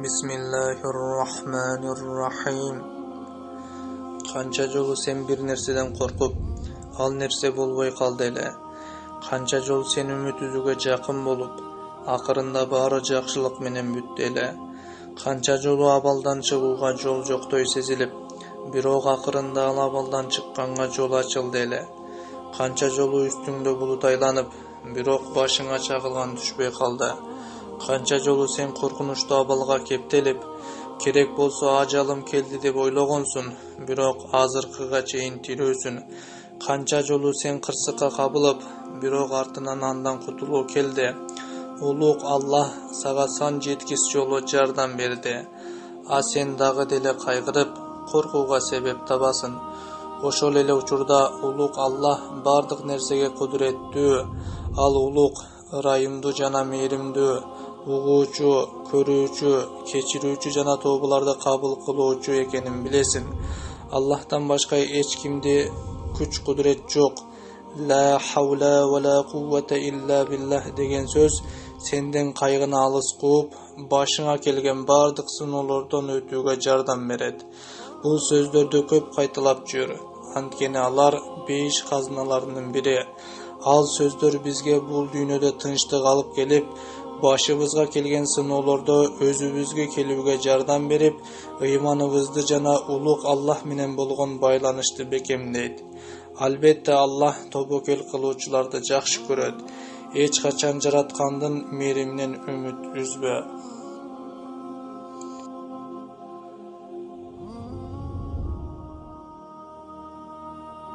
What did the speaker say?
Bismillahirrahmanirrahim. Kança жолу sen bir nerседен коркуп, ал нерсе болбой калды эле. Канча жолу sen үмүт үзүүгө жакын болуп, акырында баары жакшылык менен бүттү эле. Канча жолу абалдан чыгууга жол жоктой сезилип, бирок акырында ал абалдан чыкканга жол ачылды эле. Канча жолу үстүңдө булут айланып, бирок башыңа чагылган түшпөй калды. Канча жолу sen коркунучтуу абалга кептелип, керек болсо ажалым келди деп ойлогонсуң, бирок азыркыга чейин тирүүсүң. Канча жолу sen кырсыкка кабылып, бирок артынан андан кутулуу келди. Улук Аллах сага сан жеткис жолу жардам берди. А sen дагы деле кайгырып, коркууга себеп табасың. Ошол эле учурда улук Аллах бардык нерсеге кудуреттүү. Ал улук, ырайымдуу жана мээримдүү, угуучу, көрүүчү, кечирүүчү жана тообуларды кабыл кылуучу экенин билесиң. Аллахтан башка эч кимде күч кудурет жок. Ла хаула ва ла куввата илля биллах деген сөз сенден кайгыны алыс кууп, башыңа келген бардык сыноолордон өтүүгө жардам берет. Бул сөздөрдү көп кайталап жүр, анткени алар бейиш казыналарынын бири. Ал сөздөр бизге бул дүйнөдө тынчтык алып келип, башыбызга келген сыноолордо өзүбүзгө келүүгө жардам берип, ыйманыбызды жана улук Аллах менен болгон байланышты бекемдейт. Албетте Аллах тобокел кылуучуларды жакшы көрөт. Эч качан жараткандын мээриминен үмүт үзбө.